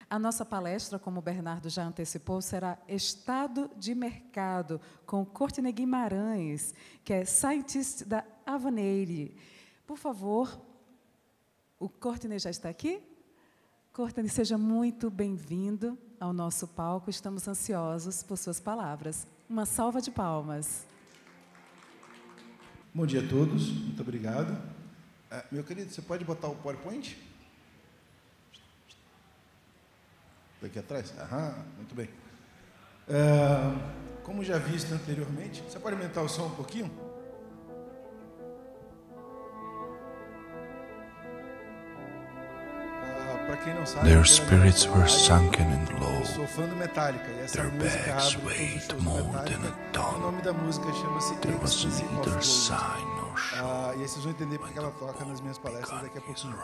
A nossa palestra, como o Bernardo já antecipou, será Estado de Mercado, com Courtney Guimarães, que é Scientist da Avaneire. Por favor, o Courtney já está aqui? Courtney, seja muito bem-vindo ao nosso palco. Estamos ansiosos por suas palavras. Uma salva de palmas. Bom dia a todos, muito obrigado. Meu querido, você pode botar o PowerPoint? Daqui atrás? Muito bem. Como já visto anteriormente, você pode aumentar o som um pouquinho? Para quem não sabe, Their spirits were sunken in eu low. sou fã do Metallica e essa Their música backs abre todos os weighed shows do more Metallica. than a ton. O nome da música chama-se There was Ecstasy of neither Gold. sign nor show E aí vocês vão entender porque ela toca nas minhas palestras daqui a pouquinho.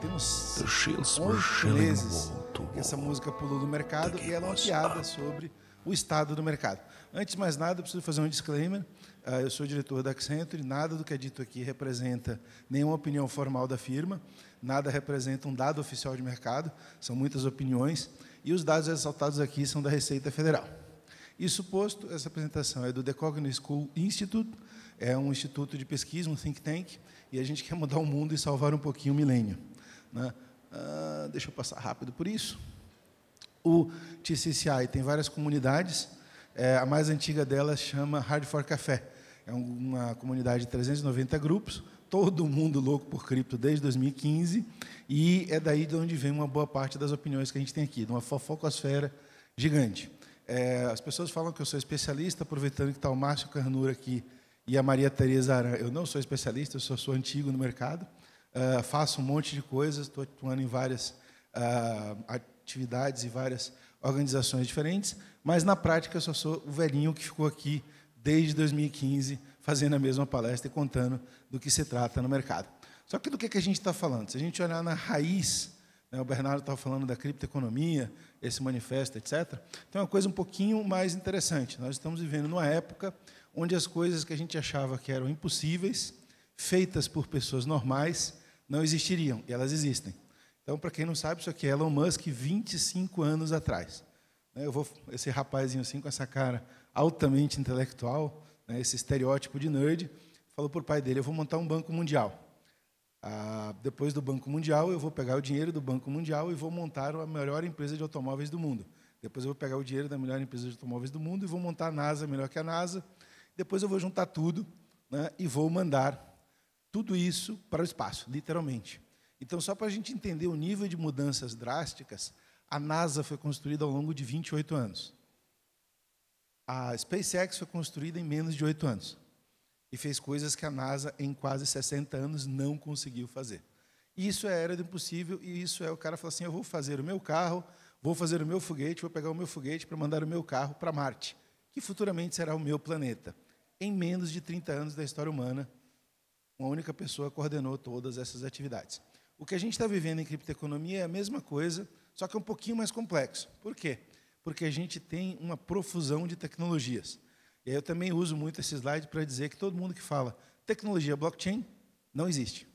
Tem uns The shields were 8 shilling meses wall to que essa wall. música pulou do mercado The e ela é uma game was piada up. sobre o estado do mercado. Antes de mais nada, eu preciso fazer um disclaimer. Eu sou diretor da Accenture, nada do que é dito aqui representa nenhuma opinião formal da firma, nada representa um dado oficial de mercado, são muitas opiniões, e os dados ressaltados aqui são da Receita Federal. Isso posto, essa apresentação é do The Cognitive School Institute, é um instituto de pesquisa, um think tank, e a gente quer mudar o mundo e salvar um pouquinho o milênio, né? Deixa eu passar rápido por isso. O TCCI tem várias comunidades, a mais antiga delas chama Hard for Café. É uma comunidade de 390 grupos, todo mundo louco por cripto desde 2015, e é daí de onde vem uma boa parte das opiniões que a gente tem aqui, de uma fofocosfera gigante. As pessoas falam que eu sou especialista, aproveitando que está o Márcio Carnura aqui e a Maria Tereza Aran. Eu não sou especialista, eu só sou antigo no mercado, faço um monte de coisas, estou atuando em várias atividades e várias organizações diferentes, mas, na prática, eu só sou o velhinho que ficou aqui desde 2015, fazendo a mesma palestra e contando do que se trata no mercado. Só que do que a gente está falando? Se a gente olhar na raiz, né, o Bernardo estava falando da criptoeconomia, esse manifesto, etc., tem uma coisa um pouquinho mais interessante. Nós estamos vivendo numa época onde as coisas que a gente achava que eram impossíveis, feitas por pessoas normais, não existiriam, e elas existem. Então, para quem não sabe, isso aqui é Elon Musk 25 anos atrás. Esse rapazinho assim, com essa cara altamente intelectual, né, esse estereótipo de nerd, falou para o pai dele: eu vou montar um banco mundial. Depois do Banco Mundial, eu vou pegar o dinheiro do Banco Mundial e vou montar a melhor empresa de automóveis do mundo. Depois eu vou pegar o dinheiro da melhor empresa de automóveis do mundo e vou montar a NASA melhor que a NASA. Depois eu vou juntar tudo, né, e vou mandar tudo isso para o espaço, literalmente. Então, só para a gente entender o nível de mudanças drásticas, a NASA foi construída ao longo de 28 anos. A SpaceX foi construída em menos de 8 anos. E fez coisas que a NASA, em quase 60 anos, não conseguiu fazer. E isso era do impossível, e isso o cara fala assim: eu vou fazer o meu carro, vou fazer o meu foguete, vou pegar o meu foguete para mandar o meu carro para Marte, que futuramente será o meu planeta. Em menos de 30 anos da história humana, uma única pessoa coordenou todas essas atividades. O que a gente está vivendo em criptoeconomia é a mesma coisa, só que é um pouquinho mais complexo. Por quê? Porque a gente tem uma profusão de tecnologias. E aí eu também uso muito esse slide para dizer que todo mundo que fala tecnologia blockchain não existe.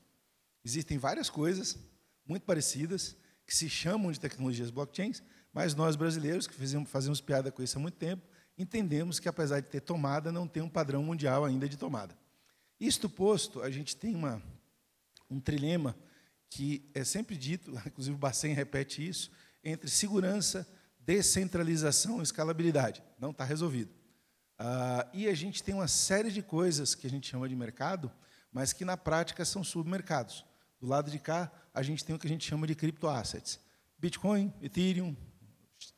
Existem várias coisas muito parecidas que se chamam de tecnologias blockchains, mas nós, brasileiros, que fazemos piada com isso há muito tempo, entendemos que, apesar de ter tomada, não tem um padrão mundial ainda de tomada. Isto posto, a gente tem um trilema que é sempre dito, inclusive o Bacen repete isso, entre segurança, descentralização e escalabilidade. Não está resolvido. E a gente tem uma série de coisas que a gente chama de mercado, mas que, na prática, são submercados. Do lado de cá, a gente tem o que a gente chama de criptoassets. Bitcoin, Ethereum,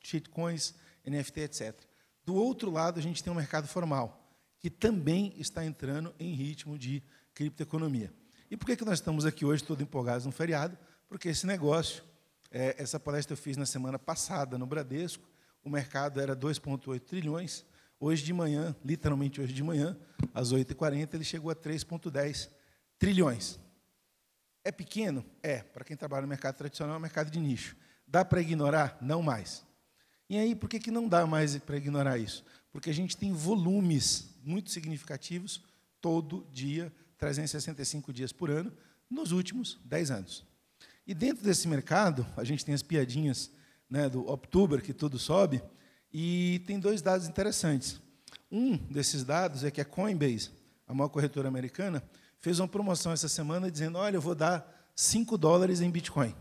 shitcoins, NFT, etc. Do outro lado, a gente tem um mercado formal, que também está entrando em ritmo de criptoeconomia. E por que nós estamos aqui hoje, todos empolgados no feriado? Porque esse negócio, essa palestra eu fiz na semana passada no Bradesco, o mercado era 2,8 trilhões, hoje de manhã, literalmente hoje de manhã, às 8h40, ele chegou a 3,10 trilhões. É pequeno? Para quem trabalha no mercado tradicional, é um mercado de nicho. Dá para ignorar? Não mais. E aí, por que não dá mais para ignorar isso? Porque a gente tem volumes muito significativos todo dia, 365 dias por ano, nos últimos 10 anos. E dentro desse mercado, a gente tem as piadinhas, né, do October, que tudo sobe, e tem dois dados interessantes. Um desses dados é que a Coinbase, a maior corretora americana, fez uma promoção essa semana dizendo, olha, eu vou dar $5 em Bitcoin.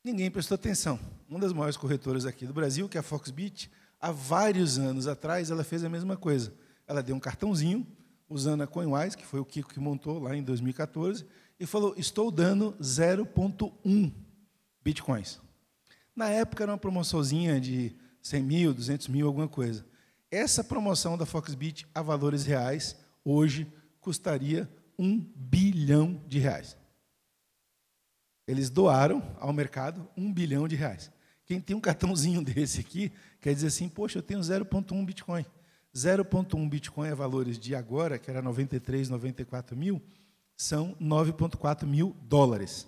Ninguém prestou atenção. Uma das maiores corretoras aqui do Brasil, que é a Foxbit, há vários anos atrás, ela fez a mesma coisa. Ela deu um cartãozinho, usando a CoinWise, que foi o Kiko que montou lá em 2014, e falou, estou dando 0,1 Bitcoins. Na época, era uma promoçãozinha de 100 mil, 200 mil, alguma coisa. Essa promoção da Foxbit a valores reais, hoje, custaria R$1 bilhão. Eles doaram ao mercado R$1 bilhão. Quem tem um cartãozinho desse aqui, quer dizer assim, poxa, eu tenho 0,1 Bitcoin. 0,1 Bitcoin a valores de agora, que era 93, 94 mil, são 9,4 mil dólares.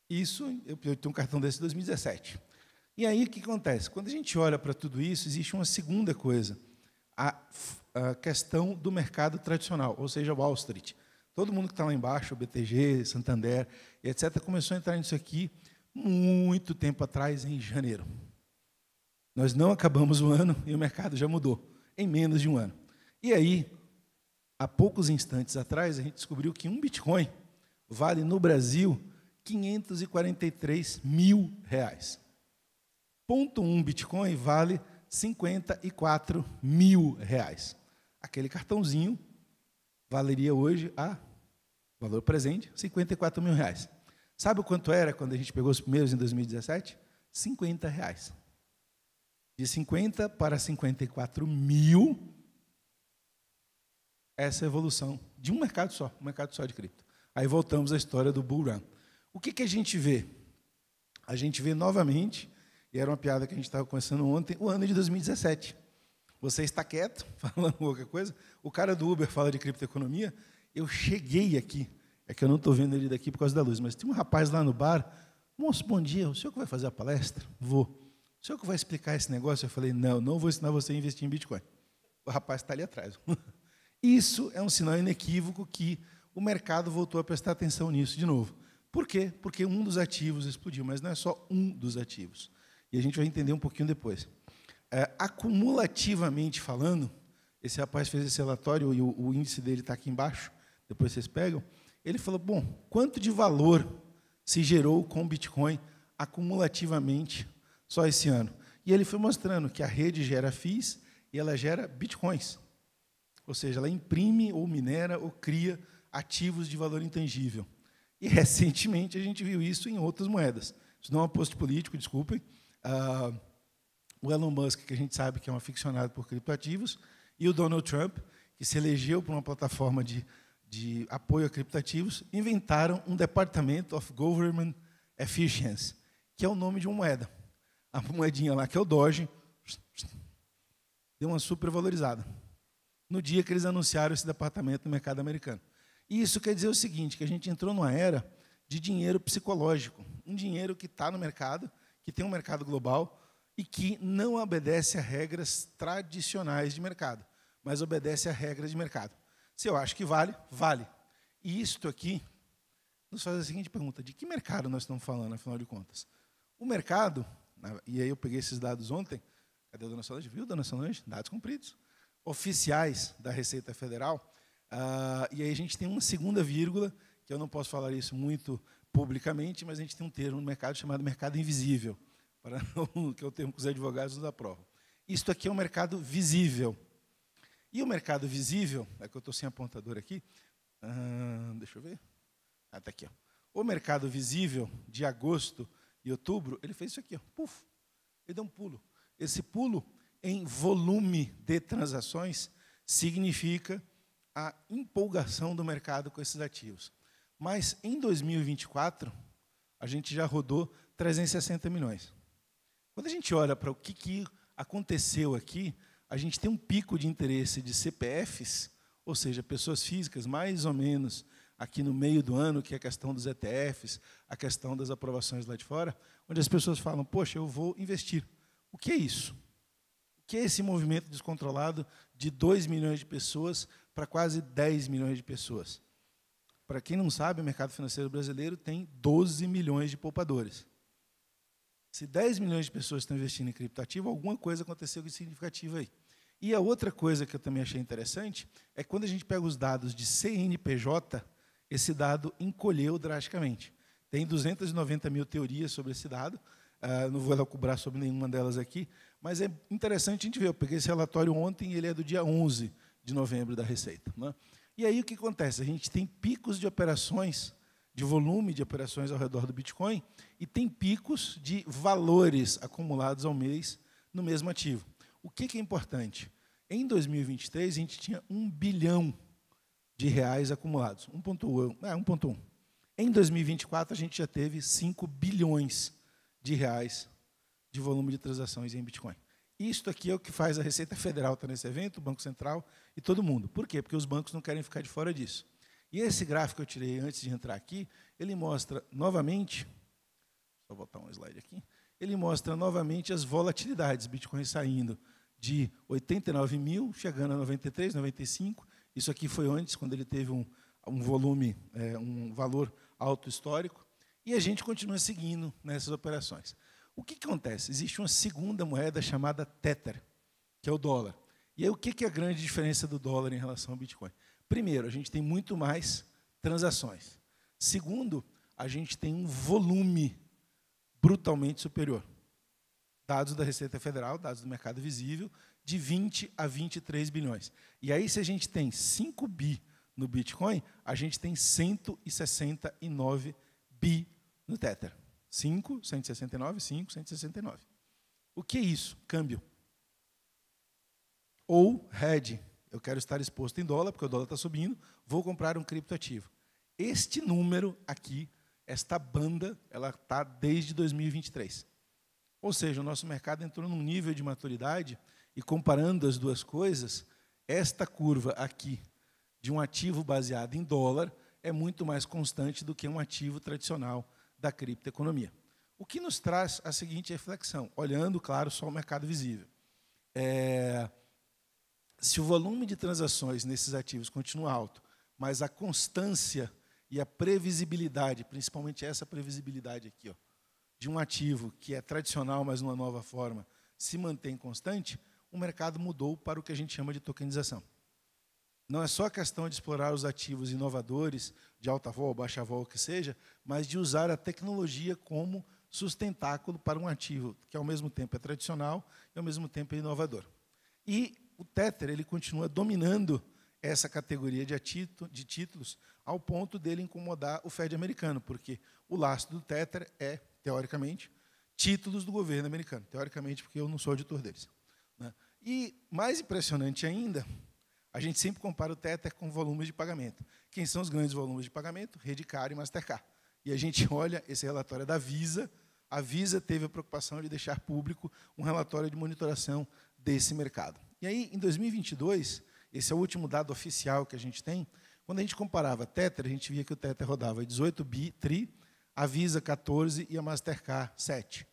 Isso, eu tenho um cartão desse de 2017. E aí, o que acontece? Quando a gente olha para tudo isso, existe uma segunda coisa, a questão do mercado tradicional, ou seja, Wall Street. Todo mundo que está lá embaixo, o BTG, Santander, etc., começou a entrar nisso aqui muito tempo atrás, em janeiro. Nós não acabamos o ano e o mercado já mudou, em menos de um ano. E aí, há poucos instantes atrás, a gente descobriu que um Bitcoin vale, no Brasil, R$543 mil. 0,1 Bitcoin vale 54 mil reais. Aquele cartãozinho valeria hoje, valor presente, 54 mil reais. Sabe o quanto era quando a gente pegou os primeiros em 2017? R$50. De 50 para 54 mil, essa é a evolução de um mercado só de cripto. Aí voltamos à história do Bull Run. O que a gente vê? A gente vê novamente, e era uma piada que a gente estava conversando ontem, o ano de 2017. Você está quieto, falando qualquer coisa, o cara do Uber fala de criptoeconomia, eu cheguei aqui, é que eu não estou vendo ele daqui por causa da luz, mas tem um rapaz lá no bar, moço, bom dia, o senhor que vai fazer a palestra? Vou. O senhor que vai explicar esse negócio? Eu falei, não vou ensinar você a investir em Bitcoin. O rapaz está ali atrás. Isso é um sinal inequívoco que o mercado voltou a prestar atenção nisso de novo. Por quê? Porque um dos ativos explodiu, mas não é só um dos ativos. E a gente vai entender um pouquinho depois. Acumulativamente falando, esse rapaz fez esse relatório, e o índice dele está aqui embaixo, depois vocês pegam, ele falou, bom, quanto de valor se gerou com o Bitcoin acumulativamente só esse ano? E ele foi mostrando que a rede gera FIIs e ela gera Bitcoins. Ou seja, ela imprime, ou minera, ou cria ativos de valor intangível. E, recentemente, a gente viu isso em outras moedas. Isso não é um post político, desculpem. O Elon Musk, que a gente sabe que é um aficionado por criptoativos, e o Donald Trump, que se elegeu por uma plataforma de apoio a criptoativos, inventaram um Department of Government Efficiency, que é o nome de uma moeda. A moedinha lá, que é o Doge, deu uma supervalorizada no dia que eles anunciaram esse departamento no mercado americano. E isso quer dizer o seguinte, que a gente entrou numa era de dinheiro psicológico, um dinheiro que está no mercado, que tem um mercado global e que não obedece a regras tradicionais de mercado, mas obedece a regras de mercado. Se eu acho que vale, vale. E isto aqui nos faz a seguinte pergunta, de que mercado nós estamos falando, afinal de contas? O mercado, e aí eu peguei esses dados ontem, cadê a dona Solange? Viu, dona Solange? Dados cumpridos. Oficiais da Receita Federal, e aí a gente tem uma segunda vírgula, que eu não posso falar isso muito publicamente, mas a gente tem um termo no mercado chamado mercado invisível, que é o termo que os advogados nos aprovam. Isto aqui é um mercado visível. E o mercado visível, é que eu estou sem apontador aqui, deixa eu ver. Está aqui. Ó. O mercado visível de agosto e outubro, ele fez isso aqui, ó, puf, ele deu um pulo. Esse pulo em volume de transações significa a empolgação do mercado com esses ativos. Mas, em 2024, a gente já rodou 360 milhões. Quando a gente olha para o que aconteceu aqui, a gente tem um pico de interesse de CPFs, ou seja, pessoas físicas, mais ou menos aqui no meio do ano, que é a questão dos ETFs, a questão das aprovações lá de fora, onde as pessoas falam, poxa, eu vou investir. O que é isso? O que é esse movimento descontrolado de 2 milhões de pessoas para quase 10 milhões de pessoas? Para quem não sabe, o mercado financeiro brasileiro tem 12 milhões de poupadores. Se 10 milhões de pessoas estão investindo em criptoativo, alguma coisa aconteceu de significativa aí. E a outra coisa que eu também achei interessante é que quando a gente pega os dados de CNPJ, esse dado encolheu drasticamente. Tem 290 mil teorias sobre esse dado, não vou cobrar sobre nenhuma delas aqui, mas é interessante a gente ver. Eu peguei esse relatório ontem, ele é do dia 11 de novembro da Receita, né? E aí o que acontece? A gente tem picos de operações, de volume de operações ao redor do Bitcoin, e tem picos de valores acumulados ao mês no mesmo ativo. O que é importante? Em 2023, a gente tinha 1 bilhão de reais acumulados, 1,1. Em 2024, a gente já teve 5 bilhões de reais de volume de transações em Bitcoin. Isto aqui é o que faz a Receita Federal estar nesse evento, o Banco Central e todo mundo. Por quê? Porque os bancos não querem ficar de fora disso. E esse gráfico que eu tirei antes de entrar aqui, ele mostra novamente, vou botar um slide aqui, ele mostra novamente as volatilidades, Bitcoin saindo de 89 mil, chegando a 93, 95. Isso aqui foi antes, quando ele teve um volume, um valor alto histórico, e a gente continua seguindo nessas operações. O que acontece? Existe uma segunda moeda chamada Tether, que é o dólar. E aí, o que é a grande diferença do dólar em relação ao Bitcoin? Primeiro, a gente tem muito mais transações. Segundo, a gente tem um volume brutalmente superior. Dados da Receita Federal, dados do mercado visível, de 20 a 23 bilhões. E aí, se a gente tem 5 bi no Bitcoin, a gente tem 169 bi no Tether. 5, 169, 5, 169. O que é isso? Câmbio. Ou hedge. Eu quero estar exposto em dólar, porque o dólar está subindo, vou comprar um criptoativo. Este número aqui, esta banda, ela está desde 2023. Ou seja, o nosso mercado entrou num nível de maturidade, e comparando as duas coisas, esta curva aqui, de um ativo baseado em dólar, é muito mais constante do que um ativo tradicional da criptoeconomia. O que nos traz a seguinte reflexão, olhando, claro, só o mercado visível. Se o volume de transações nesses ativos continua alto, mas a constância e a previsibilidade, principalmente essa previsibilidade aqui, ó, de um ativo que é tradicional, mas numa nova forma, se mantém constante, o mercado mudou para o que a gente chama de tokenização. Não é só a questão de explorar os ativos inovadores, de alta vol, baixa vol, o que seja, mas de usar a tecnologia como sustentáculo para um ativo que, ao mesmo tempo, é tradicional e, ao mesmo tempo, é inovador. E o Tether ele continua dominando essa categoria de títulos ao ponto dele incomodar o Fed americano, porque o lastro do Tether é, teoricamente, títulos do governo americano. Teoricamente, porque eu não sou auditor deles, né? E, mais impressionante ainda, a gente sempre compara o Tether com volumes de pagamento. Quem são os grandes volumes de pagamento? Redecard e Mastercard. E a gente olha esse relatório da Visa. A Visa teve a preocupação de deixar público um relatório de monitoração desse mercado. E aí, em 2022, esse é o último dado oficial que a gente tem, quando a gente comparava Tether, a gente via que o Tether rodava 18 bi, tri, a Visa 14 e a Mastercard 7.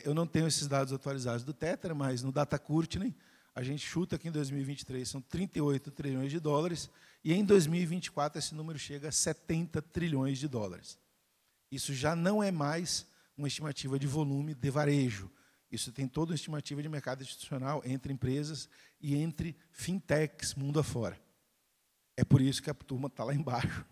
Eu não tenho esses dados atualizados do Tether, mas no Data Courtney, a gente chuta que em 2023 são 38 trilhões de dólares, e em 2024 esse número chega a 70 trilhões de dólares. Isso já não é mais uma estimativa de volume de varejo. Isso tem toda uma estimativa de mercado institucional entre empresas e entre fintechs mundo afora. É por isso que a turma está lá embaixo,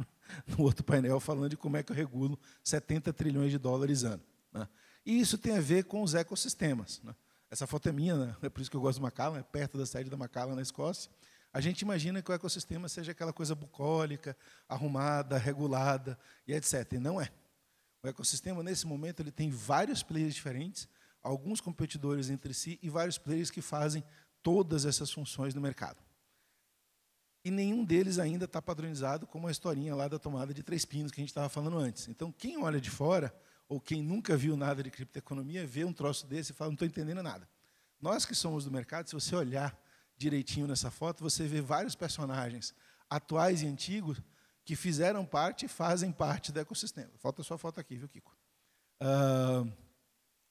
no outro painel, falando de como é que eu regulo 70 trilhões de dólares ano, né? E isso tem a ver com os ecossistemas, né? Essa foto é minha, né? É por isso que eu gosto do Macallan, é perto da sede da Macallan, na Escócia. A gente imagina que o ecossistema seja aquela coisa bucólica, arrumada, regulada, e etc. E não é. O ecossistema, nesse momento, ele tem vários players diferentes, alguns competidores entre si e vários players que fazem todas essas funções no mercado. E nenhum deles ainda está padronizado como a historinha lá da tomada de 3 pinos que a gente estava falando antes. Então, quem olha de fora, ou quem nunca viu nada de criptoeconomia, vê um troço desse e fala, não estou entendendo nada. Nós que somos do mercado, se você olhar direitinho nessa foto, você vê vários personagens atuais e antigos que fizeram parte e fazem parte do ecossistema. Falta só a foto aqui, viu, Kiko?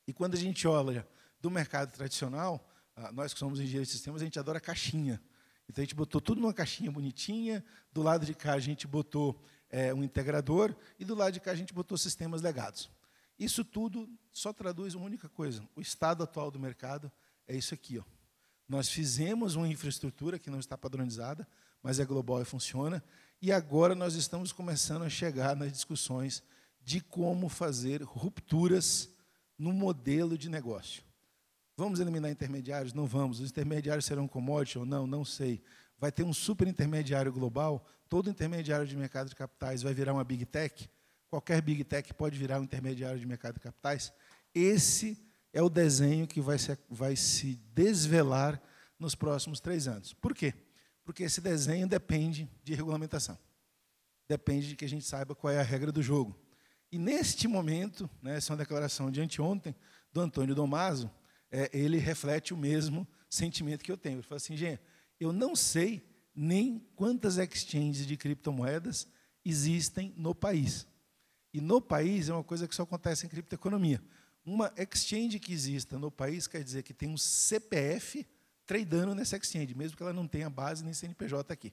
E quando a gente olha do mercado tradicional, nós que somos engenheiros de sistemas, a gente adora caixinha. Então, a gente botou tudo numa caixinha bonitinha, do lado de cá a gente botou um integrador, e do lado de cá a gente botou sistemas legados. Isso tudo só traduz uma única coisa: o estado atual do mercado é isso aqui. Ó. Nós fizemos uma infraestrutura que não está padronizada, mas é global e funciona, e agora nós estamos começando a chegar nas discussões de como fazer rupturas no modelo de negócio. Vamos eliminar intermediários? Não vamos. Os intermediários serão commodity ou não? Não sei. Vai ter um super intermediário global? Todo intermediário de mercado de capitais vai virar uma Big Tech? Qualquer Big Tech pode virar um intermediário de mercado de capitais? Esse é o desenho que vai se desvelar nos próximos 3 anos. Por quê? Porque esse desenho depende de regulamentação. Depende de que a gente saiba qual é a regra do jogo. E, neste momento, né, essa é uma declaração de anteontem, do Antônio Domaso, ele reflete o mesmo sentimento que eu tenho. Ele fala assim, gente, eu não sei nem quantas exchanges de criptomoedas existem no país. E no país é uma coisa que só acontece em criptoeconomia. Uma exchange que exista no país quer dizer que tem um CPF tradando nessa exchange, mesmo que ela não tenha base nem CNPJ aqui.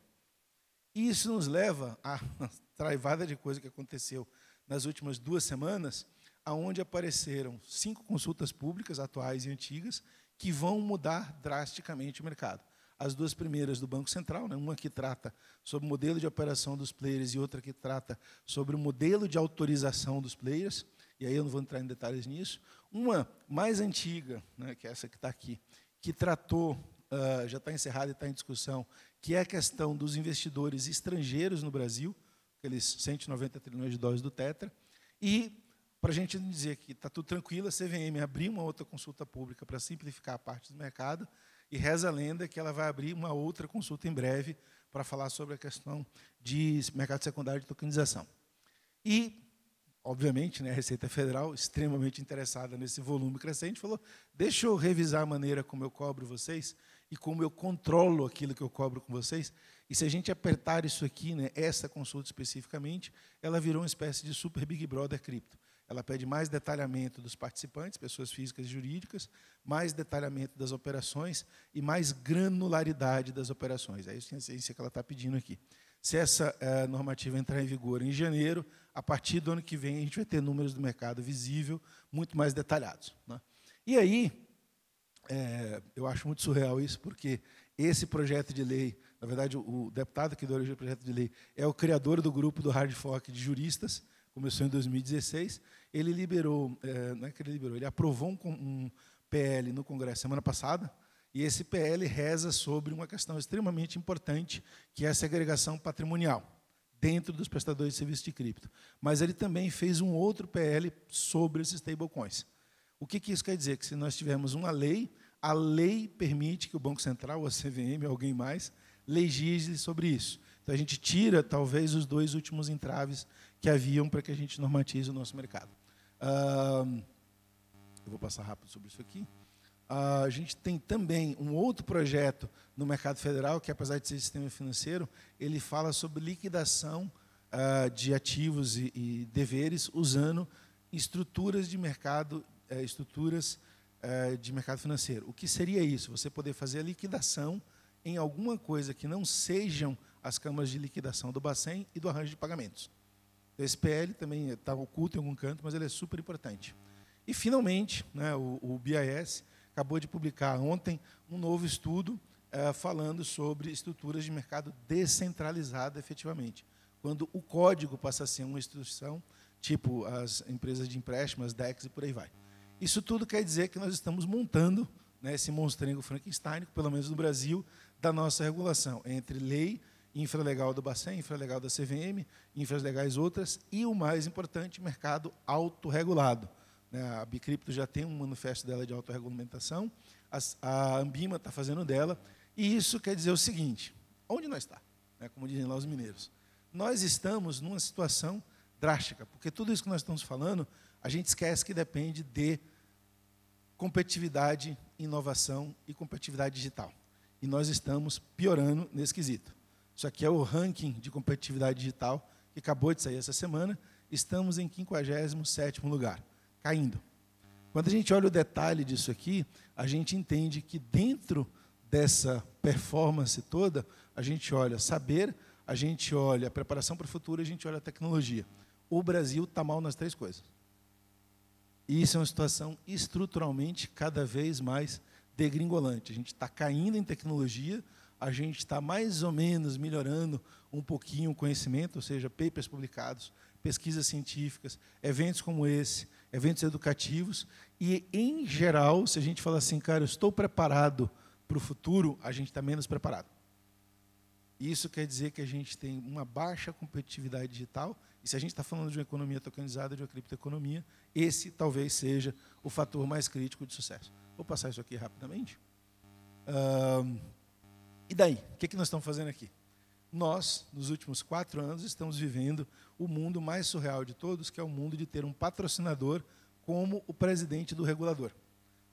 E isso nos leva a uma traivada de coisa que aconteceu nas últimas 2 semanas, onde apareceram 5 consultas públicas, atuais e antigas, que vão mudar drasticamente o mercado. As 2 primeiras do Banco Central, né, uma que trata sobre o modelo de operação dos players e outra que trata sobre o modelo de autorização dos players, e aí eu não vou entrar em detalhes nisso. Uma mais antiga, né, que é essa que está aqui, que tratou, já está encerrada e está em discussão, que é a questão dos investidores estrangeiros no Brasil, aqueles 190 trilhões de dólares do Tetra, e, para a gente dizer que está tudo tranquilo, a CVM abriu uma outra consulta pública para simplificar a parte do mercado, e reza a lenda que ela vai abrir uma outra consulta em breve para falar sobre a questão de mercado secundário de tokenização. E, obviamente, né, a Receita Federal, extremamente interessada nesse volume crescente, falou, deixa eu revisar a maneira como eu cobro vocês e como eu controlo aquilo que eu cobro com vocês. E se a gente apertar isso aqui, né, essa consulta especificamente, ela virou uma espécie de super Big Brother cripto. Ela pede mais detalhamento dos participantes, pessoas físicas e jurídicas, mais detalhamento das operações e mais granularidade das operações. É isso que ela está pedindo aqui. Se essa normativa entrar em vigor em janeiro, a partir do ano que vem, a gente vai ter números do mercado visível muito mais detalhados. Né? E aí, eu acho muito surreal isso, porque esse projeto de lei, na verdade, o deputado que deu origem ao projeto de lei é o criador do grupo do Hard Fork de juristas, começou em 2016, ele liberou, não é que ele liberou, ele aprovou um PL no Congresso semana passada, e esse PL reza sobre uma questão extremamente importante, que é a segregação patrimonial, dentro dos prestadores de serviços de cripto. Mas ele também fez um outro PL sobre esses stablecoins. O que isso quer dizer? Que se nós tivermos uma lei, a lei permite que o Banco Central, ou a CVM, ou alguém mais, legisle sobre isso. Então, a gente tira, talvez, os 2 últimos entraves que haviam para que a gente normatize o nosso mercado. Eu vou passar rápido sobre isso aqui. A gente tem também um outro projeto no mercado federal, que, apesar de ser sistema financeiro, ele fala sobre liquidação de ativos e deveres usando estruturas de mercado financeiro. O que seria isso? Você poder fazer a liquidação em alguma coisa que não sejam as câmaras de liquidação do Bacen e do arranjo de pagamentos. Esse PL também está oculto em algum canto, mas ele é super importante. E, finalmente, né, o BIS acabou de publicar ontem um novo estudo falando sobre estruturas de mercado descentralizada efetivamente, quando o código passa a ser uma instituição, tipo as empresas de empréstimo, as DEX e por aí vai. Isso tudo quer dizer que nós estamos montando, né, esse monstrengo Frankenstein, pelo menos no Brasil, da nossa regulação, entre lei, infralegal do Bacen, infralegal da CVM, infralegais outras, e o mais importante, mercado autorregulado. A Bicripto já tem um manifesto dela de autorregulamentação, a Ambima está fazendo dela, e isso quer dizer o seguinte, onde nós estamos? Como dizem lá os mineiros. Nós estamos numa situação drástica, porque tudo isso que nós estamos falando, a gente esquece que depende de competitividade, inovação e competitividade digital. E nós estamos piorando nesse quesito. Isso aqui é o ranking de competitividade digital, que acabou de sair essa semana, estamos em 57º lugar, caindo. Quando a gente olha o detalhe disso aqui, a gente entende que dentro dessa performance toda, a gente olha saber, a gente olha a preparação para o futuro, a gente olha a tecnologia. O Brasil está mal nas 3 coisas. E isso é uma situação estruturalmente cada vez mais degringolante. A gente está caindo em tecnologia, a gente está mais ou menos melhorando um pouquinho o conhecimento, ou seja, papers publicados, pesquisas científicas, eventos como esse, eventos educativos, e, em geral, se a gente fala assim, cara, eu estou preparado para o futuro, a gente está menos preparado. Isso quer dizer que a gente tem uma baixa competitividade digital, e se a gente está falando de uma economia tokenizada, de uma criptoeconomia, esse talvez seja o fator mais crítico de sucesso. Vou passar isso aqui rapidamente. E daí? O que nós estamos fazendo aqui? Nós, nos últimos 4 anos, estamos vivendo o mundo mais surreal de todos, que é o mundo de ter um patrocinador como o presidente do regulador.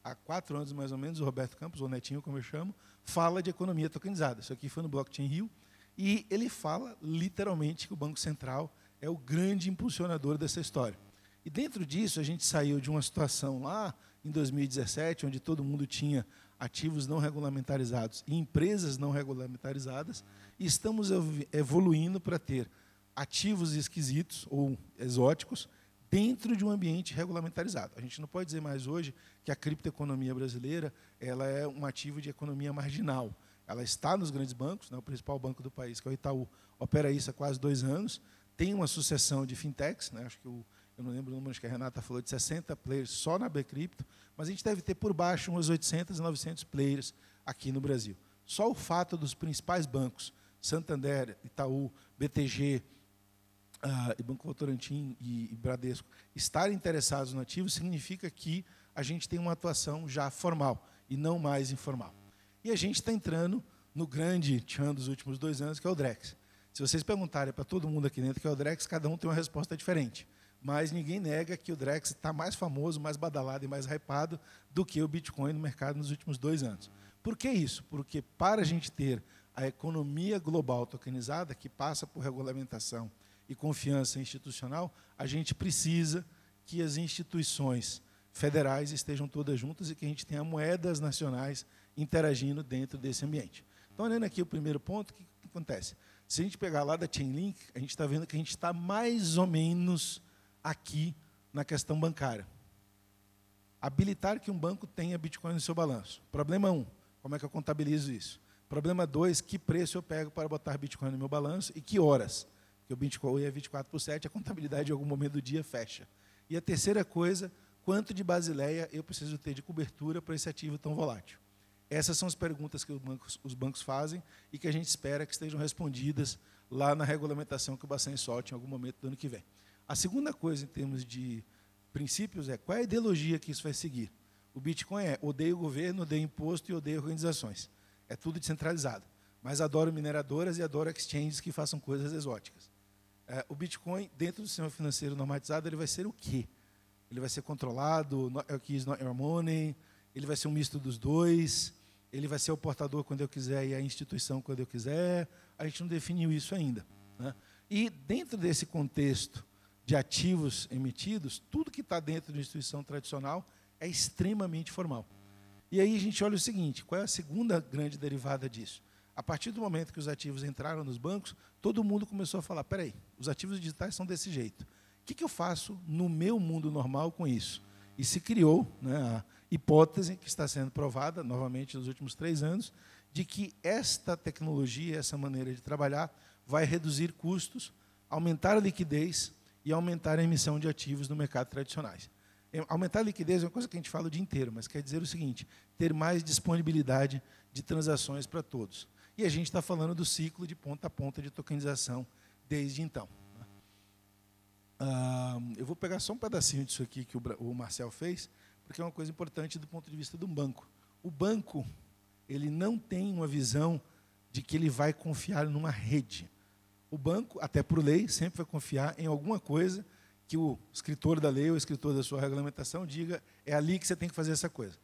Há 4 anos, mais ou menos, o Roberto Campos, ou Netinho, como eu chamo, fala de economia tokenizada. Isso aqui foi no Blockchain Rio, e ele fala, literalmente, que o Banco Central é o grande impulsionador dessa história. E, dentro disso, a gente saiu de uma situação lá, em 2017, onde todo mundo tinha ativos não regulamentarizados e empresas não regulamentarizadas, e estamos evoluindo para ter ativos esquisitos ou exóticos dentro de um ambiente regulamentarizado. A gente não pode dizer mais hoje que a criptoeconomia brasileira ela é um ativo de economia marginal. Ela está nos grandes bancos, né, o principal banco do país, que é o Itaú, opera isso há quase 2 anos, tem uma sucessão de fintechs, né, acho que eu não lembro o número, acho que a Renata falou de 60 players só na Bcrypto, mas a gente deve ter por baixo uns 800, 900 players aqui no Brasil. Só o fato dos principais bancos, Santander, Itaú, BTG, e Banco Votorantim e Bradesco, estarem interessados no ativo, significa que a gente tem uma atuação já formal e não mais informal. E a gente está entrando no grande tchan dos últimos 2 anos, que é o Drex. Se vocês perguntarem para todo mundo aqui dentro que é o Drex, cada um tem uma resposta diferente. Mas ninguém nega que o Drex está mais famoso, mais badalado e mais hypado do que o Bitcoin no mercado nos últimos 2 anos. Por que isso? Porque para a gente ter a economia global tokenizada, que passa por regulamentação e confiança institucional, a gente precisa que as instituições federais estejam todas juntas e que a gente tenha moedas nacionais interagindo dentro desse ambiente. Então, olhando aqui o primeiro ponto, o que acontece? Se a gente pegar lá da Chainlink, a gente está vendo que a gente está mais ou menos aqui na questão bancária. Habilitar que um banco tenha Bitcoin no seu balanço. Problema 1, como é que eu contabilizo isso? Problema 2, que preço eu pego para botar Bitcoin no meu balanço e que horas? Porque o Bitcoin é 24/7, a contabilidade em algum momento do dia fecha. E a terceira coisa, quanto de basileia eu preciso ter de cobertura para esse ativo tão volátil? Essas são as perguntas que os bancos fazem e que a gente espera que estejam respondidas lá na regulamentação que o Bacen solte em algum momento do ano que vem. A segunda coisa, em termos de princípios, é qual é a ideologia que isso vai seguir. O Bitcoin é odeio o governo, odeio imposto e odeio organizações. É tudo descentralizado. Mas adoro mineradoras e adoro exchanges que façam coisas exóticas. O Bitcoin, dentro do sistema financeiro normatizado, ele vai ser o quê? Ele vai ser controlado, keys not your money, ele vai ser um misto dos dois, ele vai ser o portador quando eu quiser e a instituição quando eu quiser. A gente não definiu isso ainda, né? E dentro desse contexto de ativos emitidos, tudo que está dentro de uma instituição tradicional é extremamente formal. E aí a gente olha o seguinte, qual é a segunda grande derivada disso? A partir do momento que os ativos entraram nos bancos, todo mundo começou a falar, peraí, os ativos digitais são desse jeito. O que eu faço no meu mundo normal com isso? E se criou, né, a hipótese, que está sendo provada, novamente, nos últimos 3 anos, de que esta tecnologia, essa maneira de trabalhar, vai reduzir custos, aumentar a liquidez e aumentar a emissão de ativos no mercado tradicionais. Aumentar a liquidez é uma coisa que a gente fala o dia inteiro, mas quer dizer o seguinte, ter mais disponibilidade de transações para todos. E a gente está falando do ciclo de ponta a ponta de tokenização desde então. Eu vou pegar só um pedacinho disso aqui que o Marcel fez, porque é uma coisa importante do ponto de vista do banco. O banco, ele não tem uma visão de que ele vai confiar numa rede. O banco, até por lei, sempre vai confiar em alguma coisa que o escritor da lei ou o escritor da sua regulamentação diga, é ali que você tem que fazer essa coisa.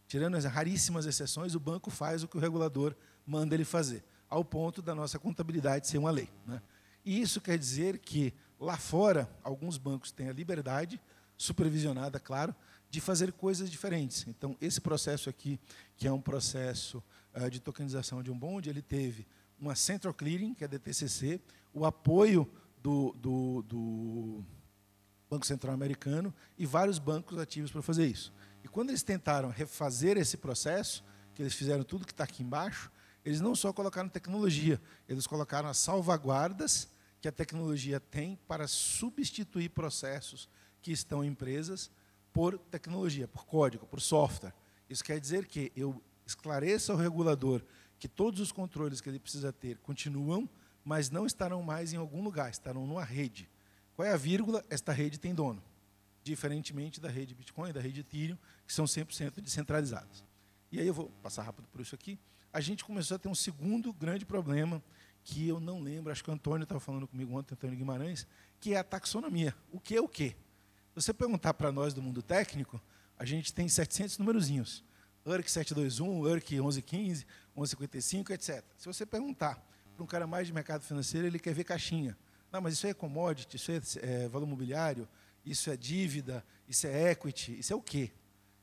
Tirando as raríssimas exceções, o banco faz o que o regulador manda ele fazer, ao ponto da nossa contabilidade ser uma lei, né? E isso quer dizer que, lá fora, alguns bancos têm a liberdade, supervisionada, claro, de fazer coisas diferentes. Então, esse processo aqui, que é um processo de tokenização de um bonde, ele teve uma Central Clearing, que é a DTCC, o apoio do Banco Central Americano e vários bancos ativos para fazer isso. E quando eles tentaram refazer esse processo, que eles fizeram tudo que está aqui embaixo, eles não só colocaram tecnologia, eles colocaram as salvaguardas que a tecnologia tem para substituir processos que estão em empresas por tecnologia, por código, por software. Isso quer dizer que eu esclareça ao regulador que todos os controles que ele precisa ter continuam, mas não estarão mais em algum lugar, estarão numa rede. Qual é a vírgula? Esta rede tem dono, diferentemente da rede Bitcoin, da rede Ethereum, que são 100% descentralizadas. E aí eu vou passar rápido por isso aqui. A gente começou a ter um segundo grande problema, que eu não lembro, acho que o Antônio estava falando comigo ontem, Antônio Guimarães, que é a taxonomia. O que é o quê? Se você perguntar para nós do mundo técnico, a gente tem 700 numerozinhos. ERC 721, ERC 1115, 1155, etc. Se você perguntar para um cara mais de mercado financeiro, ele quer ver caixinha. Não, mas isso é commodity, isso é valor mobiliário, isso é dívida, isso é equity, isso é o quê?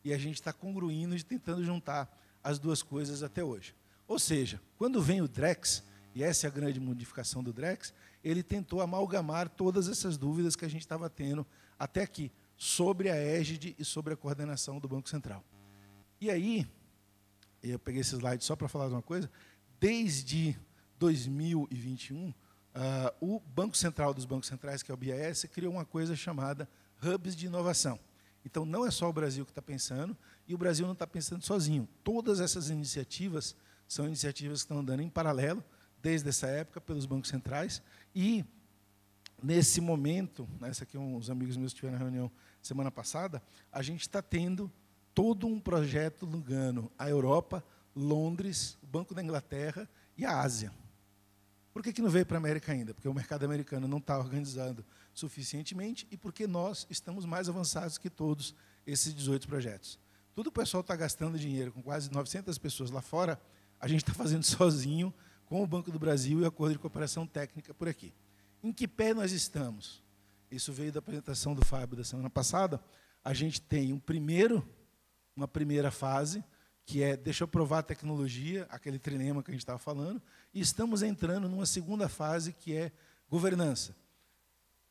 E a gente está congruindo e tentando juntar as duas coisas até hoje. Ou seja, quando vem o Drex, e essa é a grande modificação do Drex, ele tentou amalgamar todas essas dúvidas que a gente estava tendo até aqui, sobre a égide e sobre a coordenação do Banco Central. E aí, eu peguei esse slide só para falar de uma coisa, desde 2021, o Banco Central dos Bancos Centrais, que é o BIS, criou uma coisa chamada Hubs de Inovação. Então, não é só o Brasil que está pensando, e o Brasil não está pensando sozinho. Todas essas iniciativas são iniciativas que estão andando em paralelo, desde essa época, pelos bancos centrais, e, nesse momento, essa aqui uns amigos meus tiveram na reunião semana passada, a gente está tendo todo um projeto ligando a Europa, Londres, o Banco da Inglaterra e a Ásia. Por que não veio para a América ainda? Porque o mercado americano não está organizado suficientemente e porque nós estamos mais avançados que todos esses 18 projetos. Tudo o pessoal está gastando dinheiro com quase 900 pessoas lá fora, a gente está fazendo sozinho com o Banco do Brasil e o Acordo de Cooperação Técnica por aqui. Em que pé nós estamos? Isso veio da apresentação do Fábio da semana passada. A gente tem uma primeira fase, que é, deixa eu provar a tecnologia, aquele trilema que a gente estava falando, e estamos entrando numa segunda fase, que é governança.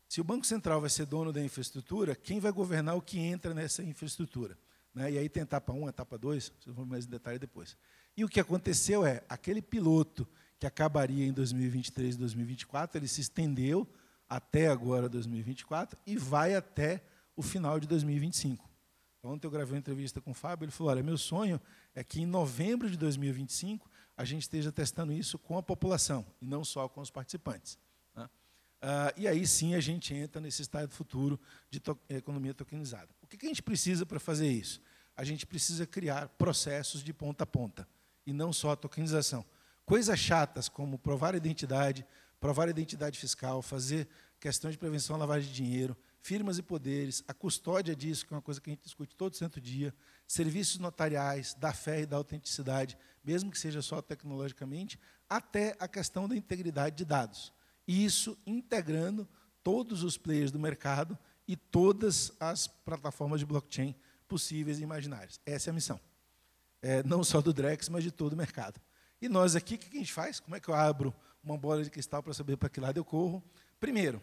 Se o Banco Central vai ser dono da infraestrutura, quem vai governar o que entra nessa infraestrutura? Né? E aí tem etapa 1, etapa 2, vocês vão ver mais em detalhe depois. E o que aconteceu é, aquele piloto que acabaria em 2023 e 2024, ele se estendeu até agora 2024 e vai até o final de 2025. Ontem eu gravei uma entrevista com o Fábio, ele falou, olha, meu sonho é que em novembro de 2025 a gente esteja testando isso com a população, e não só com os participantes. Né? E aí sim a gente entra nesse estado futuro de economia tokenizada. O que a gente precisa para fazer isso? A gente precisa criar processos de ponta a ponta, e não só a tokenização. Coisas chatas como provar identidade fiscal, fazer questão de prevenção à lavagem de dinheiro, firmas e poderes, a custódia disso, que é uma coisa que a gente discute todo santo dia, serviços notariais, da fé e da autenticidade, mesmo que seja só tecnologicamente, até a questão da integridade de dados. E isso integrando todos os players do mercado e todas as plataformas de blockchain possíveis e imaginárias. Essa é a missão. Não só do Drex, mas de todo o mercado. E nós aqui, o que a gente faz? Como é que eu abro uma bola de cristal para saber para que lado eu corro? Primeiro,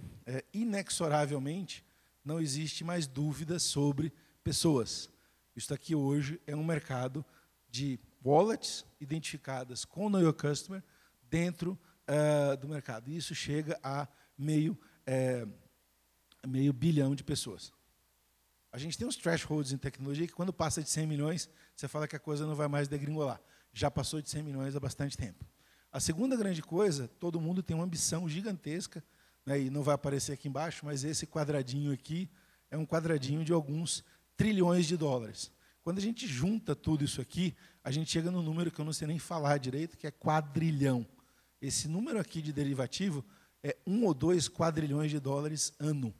inexoravelmente, não existe mais dúvida sobre pessoas. Isso aqui hoje é um mercado de wallets identificadas com Know Your Customer dentro do mercado. E isso chega a meio bilhão de pessoas. A gente tem uns thresholds em tecnologia que, quando passa de 100 milhões, você fala que a coisa não vai mais degringolar. Já passou de 100 milhões há bastante tempo. A segunda grande coisa, todo mundo tem uma ambição gigantesca, né, e não vai aparecer aqui embaixo, mas esse quadradinho aqui é um quadradinho de alguns trilhões de dólares. Quando a gente junta tudo isso aqui, a gente chega num número que eu não sei nem falar direito, que é quadrilhão. Esse número aqui de derivativo é 1 ou 2 quadrilhões de dólares ano.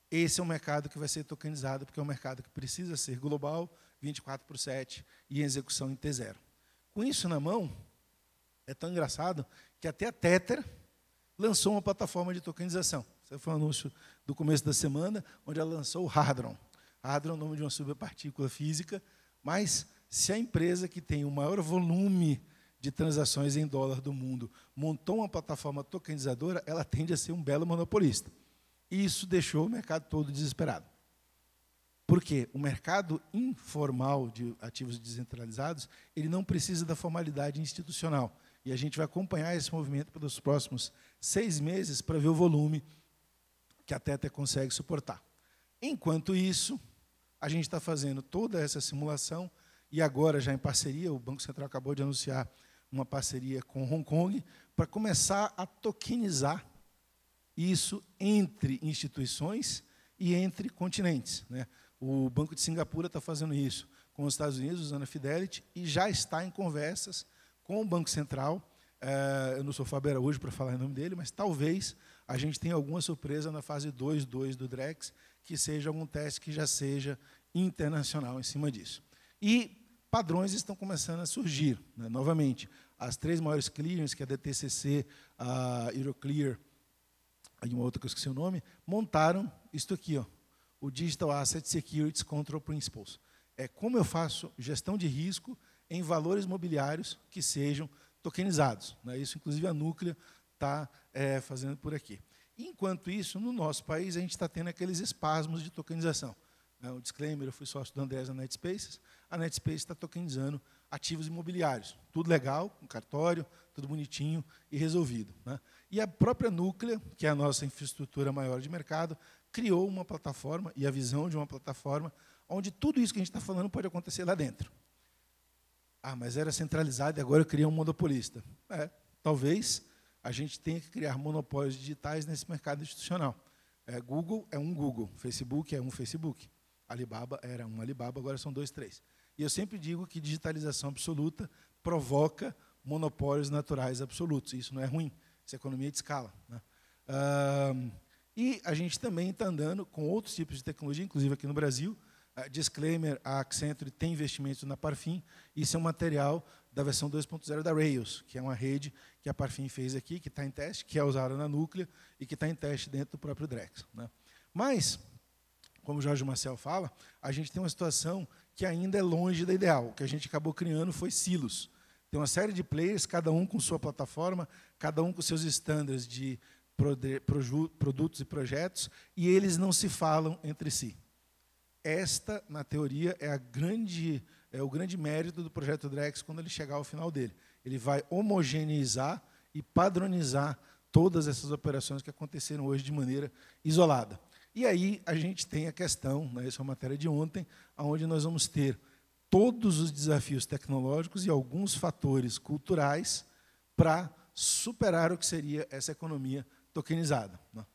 Esse é um mercado que vai ser tokenizado, porque é um mercado que precisa ser global, 24/7, e em execução em T0. Com isso na mão, é tão engraçado que até a Tether lançou uma plataforma de tokenização. Esse foi um anúncio do começo da semana, onde ela lançou o Hadron. Hadron é o nome de uma subpartícula física, mas se a empresa que tem o maior volume de transações em dólar do mundo montou uma plataforma tokenizadora, ela tende a ser um belo monopolista. E isso deixou o mercado todo desesperado. Por quê? O mercado informal de ativos descentralizados, ele não precisa da formalidade institucional. E a gente vai acompanhar esse movimento pelos próximos 6 meses para ver o volume que a Tether consegue suportar. Enquanto isso, a gente está fazendo toda essa simulação, e agora, já em parceria, o Banco Central acabou de anunciar uma parceria com Hong Kong, para começar a tokenizar isso entre instituições e entre continentes, né? O Banco de Singapura está fazendo isso com os Estados Unidos, usando a Fidelity, e já está em conversas com o Banco Central. Eu não sou Fábio Araújo para falar em nome dele, mas talvez a gente tenha alguma surpresa na fase 2.2 do DREX, que seja algum teste que já seja internacional em cima disso. E padrões estão começando a surgir, né? Novamente, as 3 maiores clearings, que é a DTCC, a Euroclear, e uma outra que eu esqueci o nome, montaram isto aqui, ó, o Digital Asset Securities Control Principles. É como eu faço gestão de risco em valores mobiliários que sejam tokenizados, né? Isso, inclusive, a Núclea está fazendo por aqui. Enquanto isso, no nosso país, a gente está tendo aqueles espasmos de tokenização. O disclaimer, eu fui sócio do Andrés na NetSpaces. A NetSpaces está tokenizando ativos imobiliários. Tudo legal, com cartório, tudo bonitinho e resolvido, né? E a própria Núclea, que é a nossa infraestrutura maior de mercado, criou uma plataforma, e a visão de uma plataforma, onde tudo isso que a gente está falando pode acontecer lá dentro. Ah, mas era centralizado e agora eu criei um monopolista. Talvez a gente tenha que criar monopólios digitais nesse mercado institucional. Google é um Google, Facebook é um Facebook. Alibaba era um Alibaba, agora são 2, 3. E eu sempre digo que digitalização absoluta provoca monopólios naturais absolutos. Isso não é ruim, isso é economia de escala, né? E a gente também está andando com outros tipos de tecnologia, inclusive aqui no Brasil. Disclaimer, a Accenture tem investimentos na Parfin. Isso é um material da versão 2.0 da Rails, que é uma rede que a Parfin fez aqui, que está em teste, que é usada na Núclea e que está em teste dentro do próprio Drex, né? Mas, como o Jorge Marcel fala, a gente tem uma situação que ainda é longe da ideal. O que a gente acabou criando foi silos. Tem uma série de players, cada um com sua plataforma, cada um com seus estándares de produtos e projetos, e eles não se falam entre si. Esta, na teoria, é o grande mérito do projeto Drex quando ele chegar ao final dele. Ele vai homogeneizar e padronizar todas essas operações que aconteceram hoje de maneira isolada. E aí a gente tem a questão, né, essa é uma matéria de ontem, onde nós vamos ter todos os desafios tecnológicos e alguns fatores culturais para superar o que seria essa economia tokenizada, né?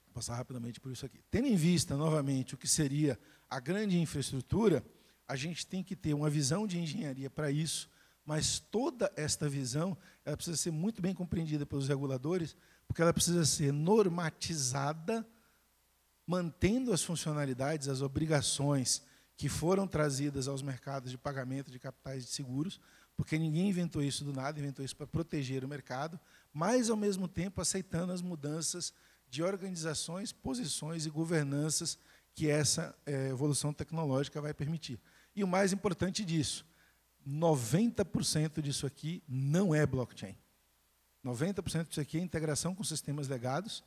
Vou passar rapidamente por isso aqui. Tendo em vista, novamente, o que seria a grande infraestrutura, a gente tem que ter uma visão de engenharia para isso, mas toda esta visão ela precisa ser muito bem compreendida pelos reguladores, porque ela precisa ser normatizada, mantendo as funcionalidades, as obrigações que foram trazidas aos mercados de pagamento de capitais de seguros, porque ninguém inventou isso do nada, inventou isso para proteger o mercado, mas, ao mesmo tempo, aceitando as mudanças de organizações, posições e governanças que essa evolução tecnológica vai permitir. E o mais importante disso, 90% disso aqui não é blockchain. 90% disso aqui é integração com sistemas legados,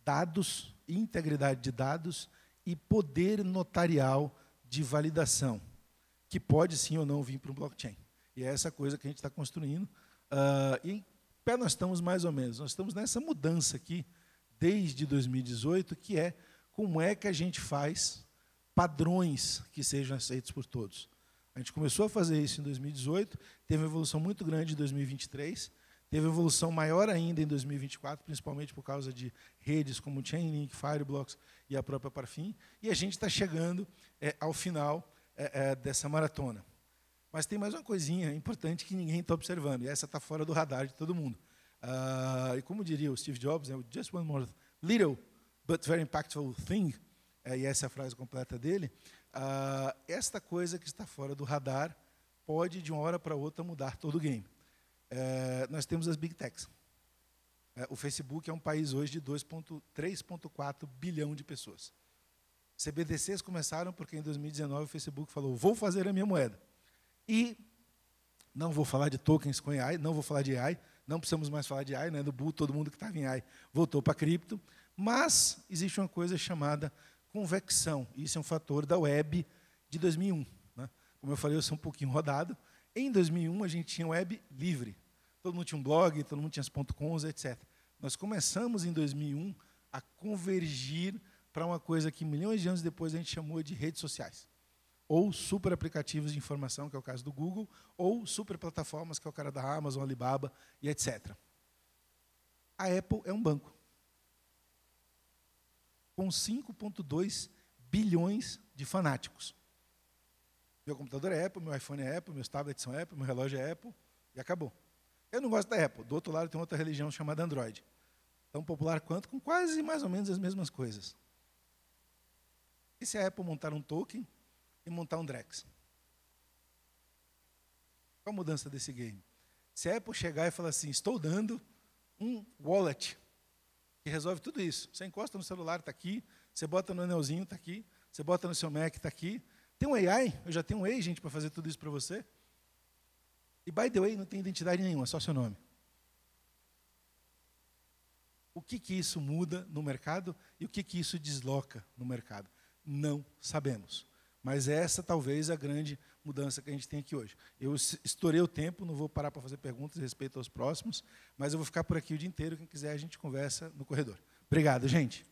dados, integridade de dados e poder notarial de validação, que pode sim ou não vir para um blockchain. E é essa coisa que a gente está construindo. E em pé nós estamos mais ou menos. Nós estamos nessa mudança aqui, desde 2018, que é como é que a gente faz padrões que sejam aceitos por todos. A gente começou a fazer isso em 2018, teve uma evolução muito grande em 2023, teve uma evolução maior ainda em 2024, principalmente por causa de redes como Chainlink, Fireblocks e a própria Parfin, e a gente está chegando ao final dessa maratona. Mas tem mais uma coisinha importante que ninguém está observando, e essa está fora do radar de todo mundo. E como diria o Steve Jobs, just one more little but very impactful thing, e essa é a frase completa dele, esta coisa que está fora do radar pode, de uma hora para outra, mudar todo o game. Nós temos as Big Techs. O Facebook é um país hoje de 3,4 bilhão de pessoas. CBDCs começaram porque, em 2019, o Facebook falou, vou fazer a minha moeda. E Não vou falar de tokens com AI, não vou falar de AI, não precisamos mais falar de AI, né? Do bull, todo mundo que estava em AI voltou para cripto, mas existe uma coisa chamada convecção. Isso é um fator da web de 2001. Né? Como eu falei, eu sou um pouquinho rodado. Em 2001, a gente tinha web livre. Todo mundo tinha um blog, todo mundo tinha as .coms, etc. Nós começamos, em 2001, a convergir para uma coisa que milhões de anos depois a gente chamou de redes sociais. Ou super aplicativos de informação, que é o caso do Google, ou super plataformas, que é o cara da Amazon, Alibaba e etc. A Apple é um banco. Com 5,2 bilhões de fanáticos. Meu computador é Apple, meu iPhone é Apple, meus tablets são Apple, meu relógio é Apple, e acabou. Eu não gosto da Apple. Do outro lado tem outra religião chamada Android. Tão popular quanto, com quase mais ou menos as mesmas coisas. E se a Apple montar um token e montar um Drex? Qual a mudança desse game? Se a Apple chegar e falar assim, estou dando um wallet que resolve tudo isso. Você encosta no celular, está aqui. Você bota no anelzinho, está aqui. Você bota no seu Mac, está aqui. Tem um AI, eu já tenho um agent para fazer tudo isso para você. E, by the way, não tem identidade nenhuma, só seu nome. O que isso muda no mercado e o que isso desloca no mercado? Não sabemos. Mas essa talvez é a grande mudança que a gente tem aqui hoje. Eu estourei o tempo, não vou parar para fazer perguntas a respeito aos próximos, mas eu vou ficar por aqui o dia inteiro. Quem quiser, a gente conversa no corredor. Obrigado, gente.